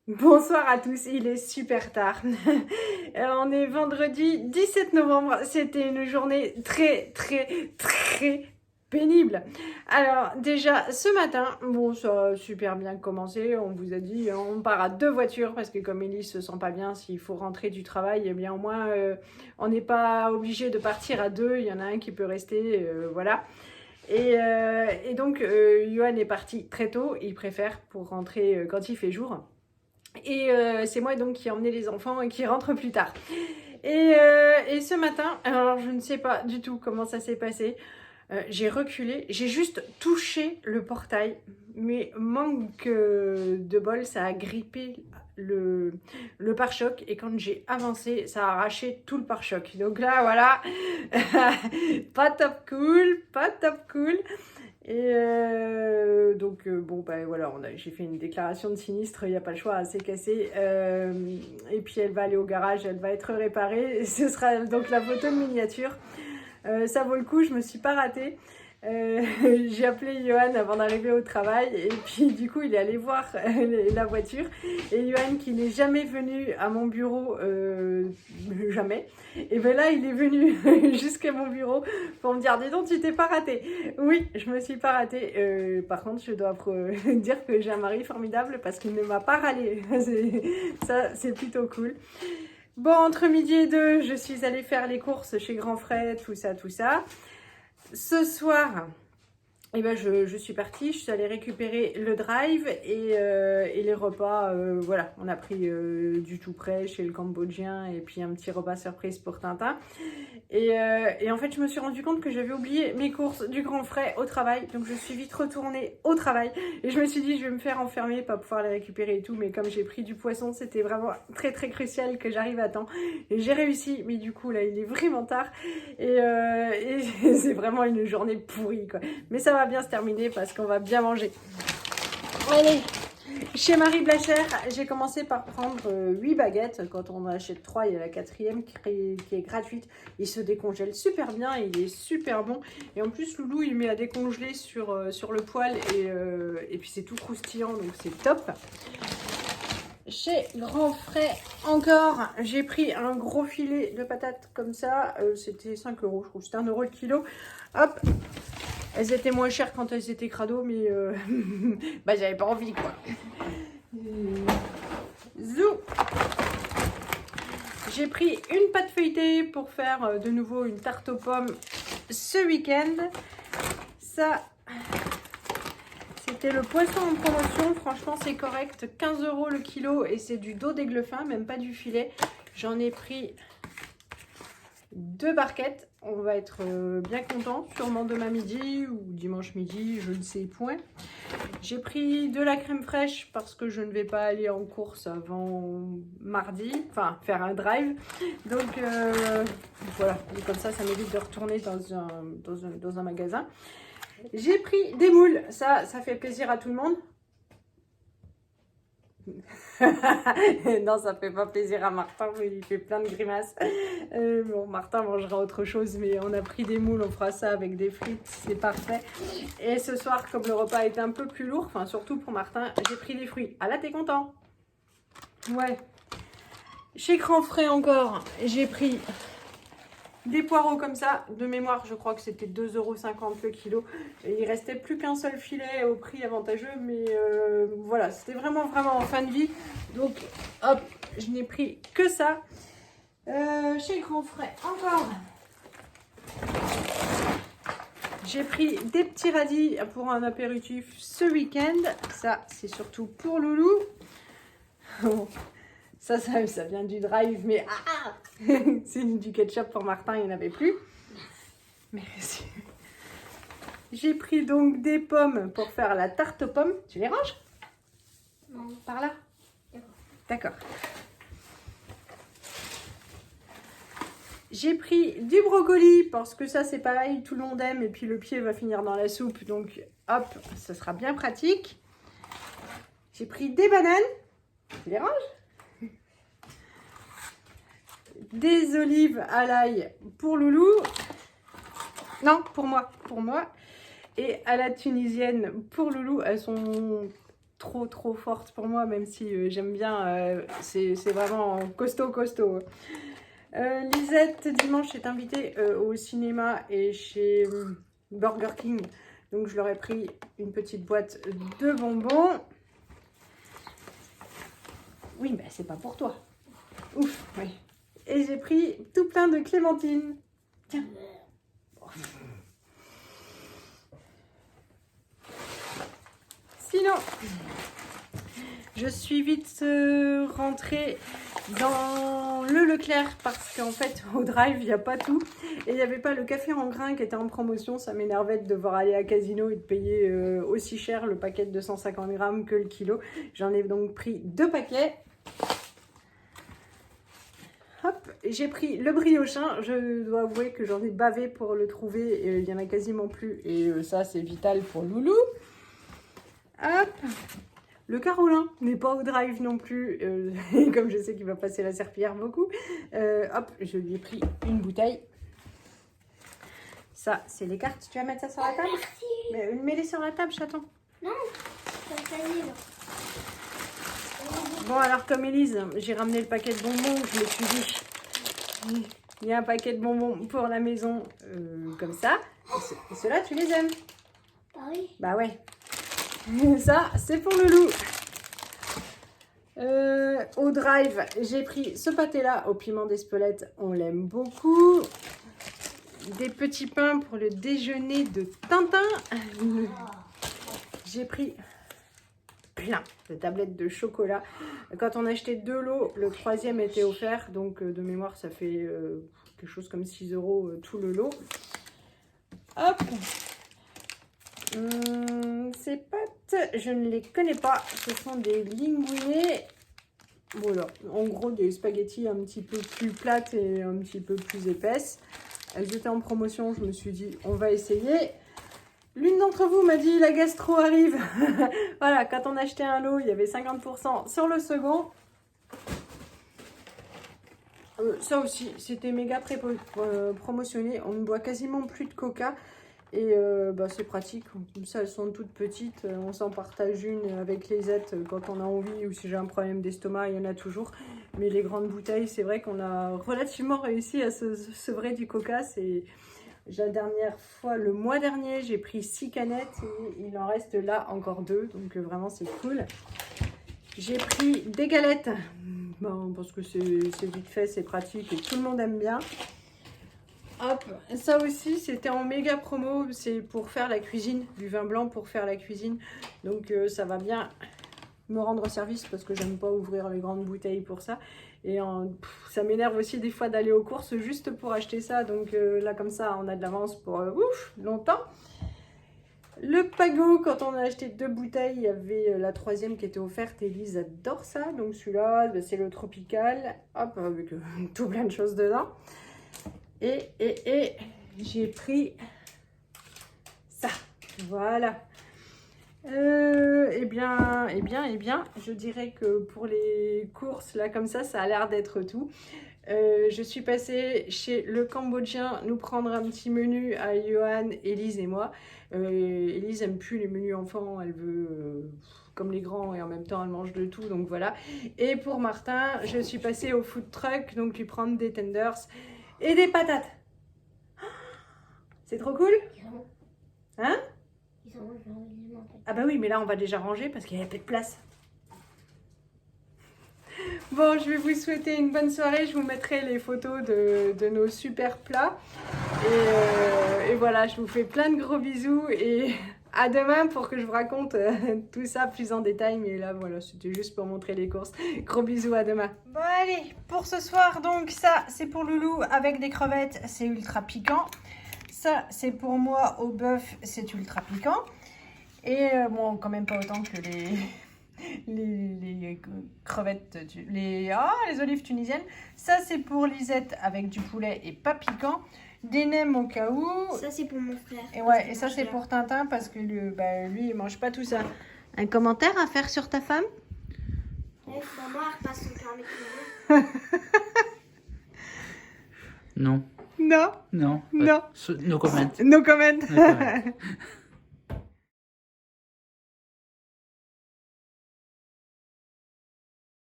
Bonsoir à tous, il est super tard. On est vendredi 17 novembre. C'était une journée très pénible. Alors déjà ce matin, bon ça a super bien commencé. On vous a dit on part à deux voitures parce que comme Ellie se sent pas bien, s'il faut rentrer du travail, eh bien au moins on n'est pas obligé de partir à deux. Il y en a un qui peut rester, voilà. Et donc Johan est parti très tôt. Il préfère pour rentrer quand il fait jour. Et c'est moi donc qui ai emmené les enfants et qui rentre plus tard. Et ce matin, alors je ne sais pas du tout comment ça s'est passé. J'ai reculé, j'ai juste touché le portail, mais manque de bol, ça a grippé le pare-choc et quand j'ai avancé, ça a arraché tout le pare-choc. Donc là, voilà, pas top cool, pas top cool. Et donc, bon, ben voilà, j'ai fait une déclaration de sinistre, il n'y a pas le choix, c'est cassé. Et puis elle va aller au garage, elle va être réparée. Et ce sera donc la photo de miniature. Ça vaut le coup, je me suis pas ratée. J'ai appelé Johan avant d'arriver au travail et puis du coup il est allé voir la voiture et Johan qui n'est jamais venu à mon bureau, jamais, et ben là il est venu jusqu'à mon bureau pour me dire dis donc tu t'es pas raté. Oui, je me suis pas ratée. Par contre je dois dire que j'ai un mari formidable parce qu'il ne m'a pas râlé. Ça c'est plutôt cool. Bon, entre midi et deux, je suis allée faire les courses chez Grand Frais, tout ça, tout ça. Ce soir, eh ben je suis partie, je suis allée récupérer le drive et les repas. Voilà, on a pris du tout prêt chez le Cambodgien et puis un petit repas surprise pour Tintin. Et en fait, je me suis rendu compte que j'avais oublié mes courses du Grand Frais au travail. Donc, je suis vite retournée au travail. Et je me suis dit, je vais me faire enfermer, pas pouvoir les récupérer et tout. Mais comme j'ai pris du poisson, c'était vraiment très crucial que j'arrive à temps. Et j'ai réussi. Mais du coup, là, il est vraiment tard. Et c'est vraiment une journée pourrie, quoi. Mais ça va bien se terminer parce qu'on va bien manger. Allez, chez Marie Blachère, j'ai commencé par prendre 8 baguettes. Quand on en achète 3, il y a la quatrième qui est gratuite. Il se décongèle super bien, il est super bon. Et en plus, Loulou, il met à décongeler sur le poêle et puis c'est tout croustillant, donc c'est top. Chez Grand Frais, encore, j'ai pris un gros filet de patates comme ça. C'était 5 euros, je trouve. C'était 1 euro le kilo. Hop, elles étaient moins chères quand elles étaient crado, mais bah, j'avais pas envie, quoi. Zou. J'ai pris une pâte feuilletée pour faire de nouveau une tarte aux pommes ce week-end. Ça, c'était le poisson en promotion. Franchement, c'est correct. 15 euros le kilo et c'est du dos d'aigle fin, même pas du filet. J'en ai pris 2 barquettes. On va être bien content, sûrement demain midi ou dimanche midi, je ne sais point. J'ai pris de la crème fraîche parce que je ne vais pas aller en course avant mardi, enfin faire un drive. Donc voilà, et comme ça m'évite de retourner dans un magasin. J'ai pris des moules, ça fait plaisir à tout le monde. Non, ça fait pas plaisir à Martin, mais il fait plein de grimaces. Bon, Martin mangera autre chose, mais on a pris des moules, on fera ça avec des frites, c'est parfait. Et ce soir, comme le repas était un peu plus lourd, enfin surtout pour Martin, j'ai pris des fruits. Ah là, t'es content? Ouais. Chez Grand Frais encore, j'ai pris des poireaux comme ça, de mémoire, je crois que c'était 2,50 € le kilo. Et il restait plus qu'un seul filet au prix avantageux, mais voilà, c'était vraiment en fin de vie. Donc, hop, je n'ai pris que ça. Chez Grand Frais, encore. J'ai pris des petits radis pour un apéritif ce week-end. Ça, c'est surtout pour Loulou. Ça vient du drive, mais c'est du ketchup pour Martin, il n'y en avait plus. Merci. J'ai pris donc des pommes pour faire la tarte aux pommes. Tu les ranges? Non. Par là? D'accord. J'ai pris du brocoli parce que ça c'est pareil, tout le monde aime et puis le pied va finir dans la soupe. Donc hop, ça sera bien pratique. J'ai pris des bananes. Tu les ranges? Des olives à l'ail pour Loulou. Non, pour moi. Et à la tunisienne pour Loulou, elles sont trop forte pour moi, même si j'aime bien, c'est vraiment costaud. Lisette, dimanche, est invitée au cinéma et chez Burger King. Donc, je leur ai pris une petite boîte de bonbons. Oui, mais c'est pas pour toi. Ouf, oui. Et j'ai pris tout plein de clémentines. Tiens. Sinon, je suis vite rentrée dans le Leclerc parce qu'en fait, au drive, il n'y a pas tout. Et il n'y avait pas le café en grains qui était en promotion. Ça m'énervait de devoir aller à Casino et de payer aussi cher le paquet de 250 grammes que le kilo. J'en ai donc pris 2 paquets. Hop, j'ai pris le briochin. Je dois avouer que j'en ai bavé pour le trouver. Il n'y en a quasiment plus. Et ça, c'est vital pour Loulou. Hop. Le Carolin n'est pas au drive non plus, comme je sais qu'il va passer la serpillière beaucoup. Hop, je lui ai pris une bouteille. Ça, c'est les cartes. Tu vas mettre ça sur la table? Merci. Mets-les sur la table, chaton. Non, ça y est, là. Bon, alors comme Élise, j'ai ramené le paquet de bonbons, je l'ai suivi. Il y a un paquet de bonbons pour la maison, comme ça. Et ceux-là, tu les aimes? Bah oui. Bah ouais. Ça, c'est pour le loup. Au drive, j'ai pris ce pâté-là au piment d'Espelette. On l'aime beaucoup. Des petits pains pour le déjeuner de Tintin. J'ai pris plein de tablettes de chocolat. Quand on achetait 2 lots, le 3e était offert. Donc, de mémoire, ça fait quelque chose comme 6 € tout le lot. Hop. Ces pâtes, je ne les connais pas. Ce sont des linguinés. Voilà, en gros des spaghettis un petit peu plus plates et un petit peu plus épaisses. Elles étaient en promotion, je me suis dit on va essayer. L'une d'entre vous m'a dit la gastro arrive. Voilà, quand on achetait un lot, il y avait 50% sur le second. Ça aussi, c'était méga promotionné. On ne boit quasiment plus de coca. Et c'est pratique, comme ça elles sont toutes petites, on s'en partage une avec les aides quand on a envie ou si j'ai un problème d'estomac, il y en a toujours. Mais les grandes bouteilles, c'est vrai qu'on a relativement réussi à se sevrer du coca. C'est la dernière fois, le mois dernier, j'ai pris 6 canettes et il en reste là encore 2, donc vraiment c'est cool. J'ai pris des galettes, parce que c'est vite fait, c'est pratique et tout le monde aime bien. Hop, ça aussi c'était en méga promo, c'est pour faire la cuisine, du vin blanc pour faire la cuisine. Donc ça va bien me rendre service parce que j'aime pas ouvrir les grandes bouteilles pour ça. Et ça m'énerve aussi des fois d'aller aux courses juste pour acheter ça. Donc là comme ça on a de l'avance pour longtemps. Le Pago, quand on a acheté 2 bouteilles, il y avait la 3e qui était offerte. Élise adore ça, donc celui-là c'est le tropical. Hop, avec tout plein de choses dedans. Et j'ai pris ça, voilà. Eh bien, je dirais que pour les courses, là, comme ça a l'air d'être tout. Je suis passée chez le Cambodgien nous prendre un petit menu à Johan, Élise et moi. Élise aime plus les menus enfants, elle veut comme les grands et en même temps elle mange de tout, donc voilà. Et pour Martin, je suis passée au food truck, donc lui prendre des tenders et des patates. C'est trop cool. Hein? Ah bah oui, mais là on va déjà ranger parce qu'il n'y a plus de place. Bon, je vais vous souhaiter une bonne soirée. Je vous mettrai les photos de nos super plats. Et voilà, je vous fais plein de gros bisous. Et à demain pour que je vous raconte tout ça plus en détail. Mais là, voilà, c'était juste pour montrer les courses. Gros bisous, à demain. Bon, allez, pour ce soir, donc ça, c'est pour Loulou avec des crevettes. C'est ultra piquant. Ça, c'est pour moi au bœuf. C'est ultra piquant. Et bon, quand même pas autant que les crevettes, les olives tunisiennes. Ça, c'est pour Lisette avec du poulet et pas piquant. Des nems au cas où. Ça, c'est pour mon frère. Et ouais, et ça, c'est pour Tintin parce que lui, il mange pas tout ça. Un commentaire à faire sur ta femme? Maman, elle repasse son permis. Non. Non. Non. Non. No comment. No comment. No comment.